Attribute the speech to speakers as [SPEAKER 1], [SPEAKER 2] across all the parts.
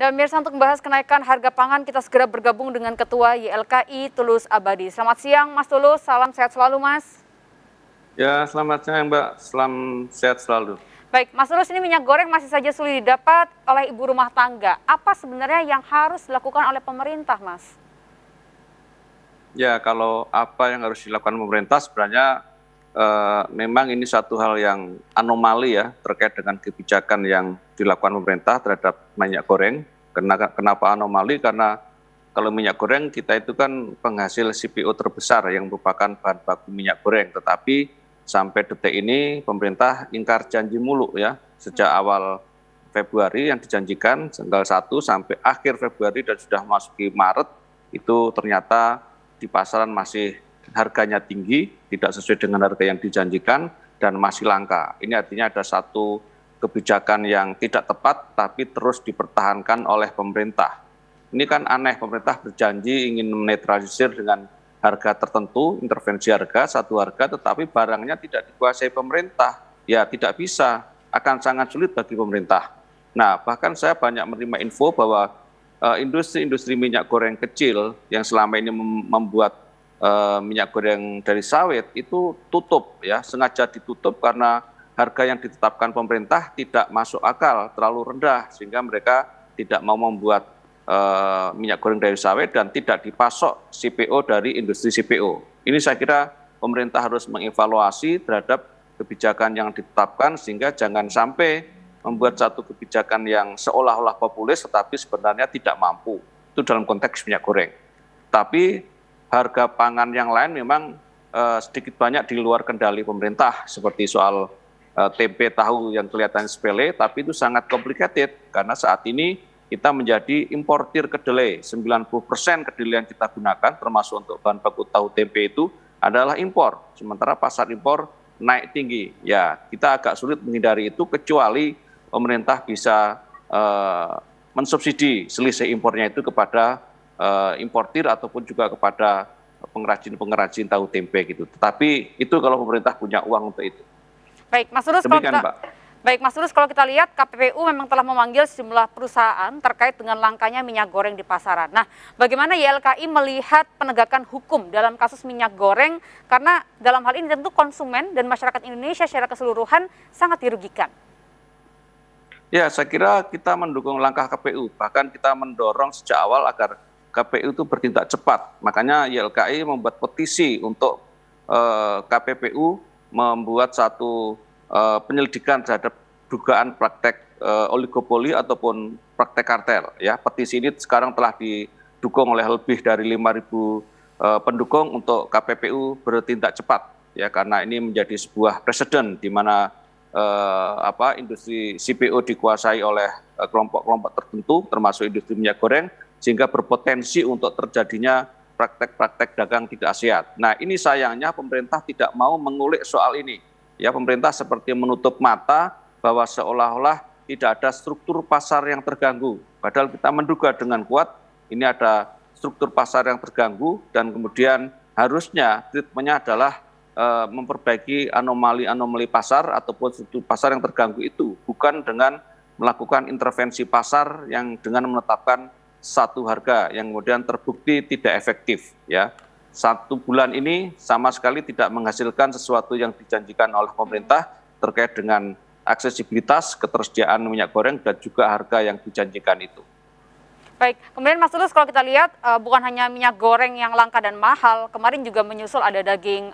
[SPEAKER 1] Dan pemirsa, untuk membahas kenaikan harga pangan, kita segera bergabung dengan Ketua YLKI Tulus Abadi. Selamat siang Mas Tulus, salam sehat selalu Mas.
[SPEAKER 2] Ya, selamat siang Mbak, salam sehat selalu.
[SPEAKER 1] Baik, Mas Tulus, ini minyak goreng masih saja sulit didapat oleh ibu rumah tangga. Apa sebenarnya yang harus dilakukan oleh pemerintah, Mas?
[SPEAKER 2] Ya, kalau apa yang harus dilakukan pemerintah sebenarnya memang ini satu hal yang anomali ya terkait dengan kebijakan yang dilakukan pemerintah terhadap minyak goreng. Kenapa anomali? Karena kalau minyak goreng kita itu kan penghasil CPO terbesar yang merupakan bahan baku minyak goreng. Tetapi sampai detik ini pemerintah ingkar janji mulu ya sejak awal Februari yang dijanjikan tanggal 1 sampai akhir Februari dan sudah memasuki Maret itu ternyata di pasaran masih harganya tinggi, tidak sesuai dengan harga yang dijanjikan dan masih langka. Ini artinya ada satu kebijakan yang tidak tepat tapi terus dipertahankan oleh pemerintah. Ini kan aneh, pemerintah berjanji ingin menetralisir dengan harga tertentu, intervensi harga, satu harga, tetapi barangnya tidak dikuasai pemerintah. Ya tidak bisa, akan sangat sulit bagi pemerintah. Nah, bahkan saya banyak menerima info bahwa industri-industri minyak goreng kecil yang selama ini membuat minyak goreng dari sawit itu tutup ya, sengaja ditutup karena harga yang ditetapkan pemerintah tidak masuk akal, terlalu rendah sehingga mereka tidak mau membuat minyak goreng dari sawit dan tidak dipasok CPO dari industri CPO. Ini saya kira pemerintah harus mengevaluasi terhadap kebijakan yang ditetapkan sehingga jangan sampai membuat satu kebijakan yang seolah-olah populis tetapi sebenarnya tidak mampu. Itu dalam konteks minyak goreng. Tapi harga pangan yang lain memang sedikit banyak di luar kendali pemerintah, seperti soal tempe tahu yang kelihatan sepele, tapi itu sangat complicated karena saat ini kita menjadi importir kedelai. 90% kedelai yang kita gunakan termasuk untuk bahan baku tahu tempe itu adalah impor, sementara pasar impor naik tinggi. Ya, kita agak sulit menghindari itu kecuali pemerintah bisa mensubsidi selisih impornya itu kepada importir ataupun juga kepada pengrajin-pengrajin tahu tempe gitu. Tetapi itu kalau pemerintah punya uang untuk itu.
[SPEAKER 1] Baik, Mas Tulus, kalau kita lihat KPPU memang telah memanggil sejumlah perusahaan terkait dengan langkanya minyak goreng di pasaran. Nah, bagaimana YLKI melihat penegakan hukum dalam kasus minyak goreng? Karena dalam hal ini tentu konsumen dan masyarakat Indonesia secara keseluruhan sangat dirugikan.
[SPEAKER 2] Ya, saya kira kita mendukung langkah KPU. Bahkan kita mendorong sejak awal agar KPU itu bertindak cepat. Makanya YLKI membuat petisi untuk KPPU membuat satu penyelidikan terhadap dugaan praktek oligopoli ataupun praktek kartel. Ya, petisi ini sekarang telah didukung oleh lebih dari 5.000 pendukung untuk KPPU bertindak cepat. Ya, karena ini menjadi sebuah presiden di mana industri CPO dikuasai oleh kelompok-kelompok tertentu, termasuk industri minyak goreng, sehingga berpotensi untuk terjadinya praktek-praktek dagang tidak sehat. Nah, ini sayangnya pemerintah tidak mau mengulik soal ini. Ya, pemerintah seperti menutup mata bahwa seolah-olah tidak ada struktur pasar yang terganggu. Padahal kita menduga dengan kuat ini ada struktur pasar yang terganggu dan kemudian harusnya treatmentnya adalah memperbaiki anomali-anomali pasar ataupun struktur pasar yang terganggu itu, bukan dengan melakukan intervensi pasar yang dengan menetapkan satu harga yang kemudian terbukti tidak efektif. Ya, 1 bulan ini sama sekali tidak menghasilkan sesuatu yang dijanjikan oleh pemerintah terkait dengan aksesibilitas, ketersediaan minyak goreng dan juga harga yang dijanjikan itu.
[SPEAKER 1] Baik, kemudian Mas Tulus, kalau kita lihat bukan hanya minyak goreng yang langka dan mahal, kemarin juga menyusul ada daging,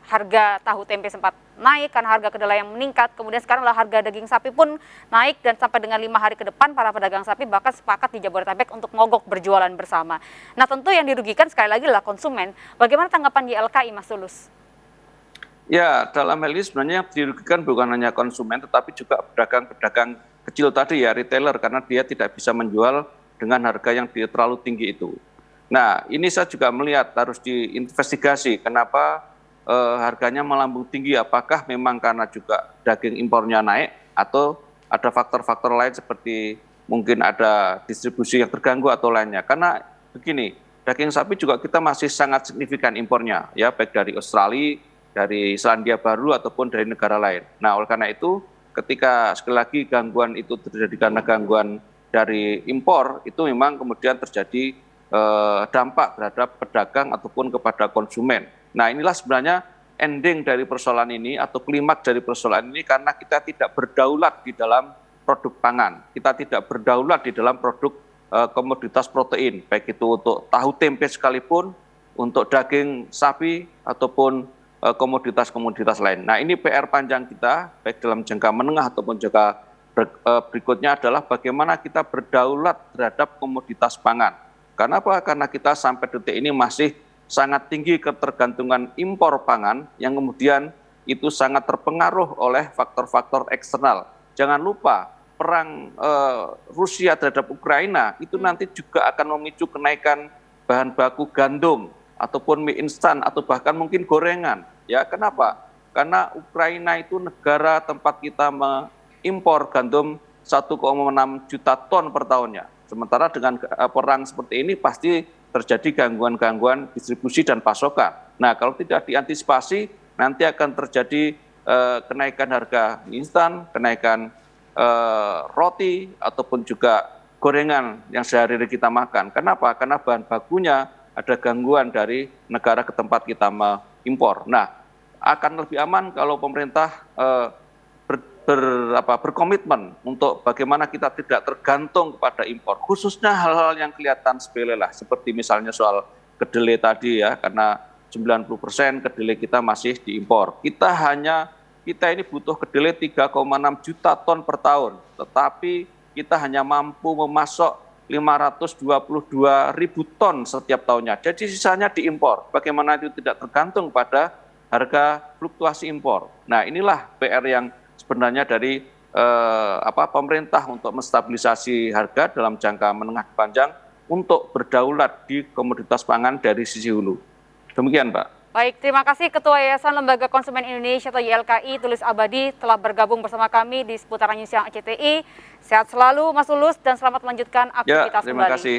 [SPEAKER 1] harga tahu tempe sempat naik karena harga kedelai yang meningkat, kemudian sekarang harga daging sapi pun naik dan sampai dengan 5 hari ke depan para pedagang sapi bahkan sepakat di Jabodetabek untuk mogok berjualan bersama. Nah, tentu yang dirugikan sekali lagi adalah konsumen. Bagaimana tanggapan YLKI, Mas Tulus?
[SPEAKER 2] Ya, dalam hal ini sebenarnya yang dirugikan bukan hanya konsumen tetapi juga pedagang-pedagang kecil tadi ya, retailer, karena dia tidak bisa menjual dengan harga yang terlalu tinggi itu. Nah, ini saya juga melihat harus diinvestigasi kenapa harganya melambung tinggi. Apakah memang karena juga daging impornya naik atau ada faktor-faktor lain seperti mungkin ada distribusi yang terganggu atau lainnya. Karena begini, daging sapi juga kita masih sangat signifikan impornya, ya, baik dari Australia, dari Selandia Baru ataupun dari negara lain. Nah, oleh karena itu ketika sekali lagi gangguan itu terjadi karena gangguan dari impor itu memang kemudian terjadi dampak terhadap pedagang ataupun kepada konsumen. Nah, inilah sebenarnya ending dari persoalan ini atau klimaks dari persoalan ini, karena kita tidak berdaulat di dalam produk pangan, kita tidak berdaulat di dalam produk komoditas protein, baik itu untuk tahu tempe sekalipun, untuk daging sapi ataupun komoditas-komoditas lain. Nah, ini PR panjang kita, baik dalam jangka menengah ataupun jangka berikutnya adalah bagaimana kita berdaulat terhadap komoditas pangan. Karena apa? Karena kita sampai detik ini masih sangat tinggi ketergantungan impor pangan yang kemudian itu sangat terpengaruh oleh faktor-faktor eksternal. Jangan lupa perang Rusia terhadap Ukraina itu nanti juga akan memicu kenaikan bahan baku gandum ataupun mie instan atau bahkan mungkin gorengan. Ya, kenapa? Karena Ukraina itu negara tempat kita mengimpor gandum 1,6 juta ton per tahunnya. Sementara dengan perang seperti ini pasti terjadi gangguan-gangguan distribusi dan pasokan. Nah, kalau tidak diantisipasi nanti akan terjadi kenaikan harga mie instan, kenaikan roti ataupun juga gorengan yang sehari-hari kita makan. Kenapa? Karena bahan bakunya ada gangguan dari negara ke tempat kita mengimpor. Nah, akan lebih aman kalau pemerintah berkomitmen untuk bagaimana kita tidak tergantung kepada impor, khususnya hal-hal yang kelihatan sepele lah, seperti misalnya soal kedelai tadi ya, karena 90% kedelai kita masih diimpor. Kita ini butuh kedelai 3,6 juta ton per tahun, tetapi kita hanya mampu memasok 522 ribu ton setiap tahunnya. Jadi sisanya diimpor. Bagaimana itu tidak tergantung pada harga fluktuasi impor. Nah, inilah PR yang sebenarnya dari pemerintah untuk menstabilisasi harga dalam jangka menengah panjang untuk berdaulat di komoditas pangan dari sisi hulu. Demikian, Pak.
[SPEAKER 1] Baik, terima kasih Ketua Yayasan Lembaga Konsumen Indonesia atau YLKI Tulus Abadi telah bergabung bersama kami di seputaran News Siang RCTI. Sehat selalu Mas Tulus dan selamat melanjutkan aktivitas kembali.
[SPEAKER 2] Ya, terima kasih.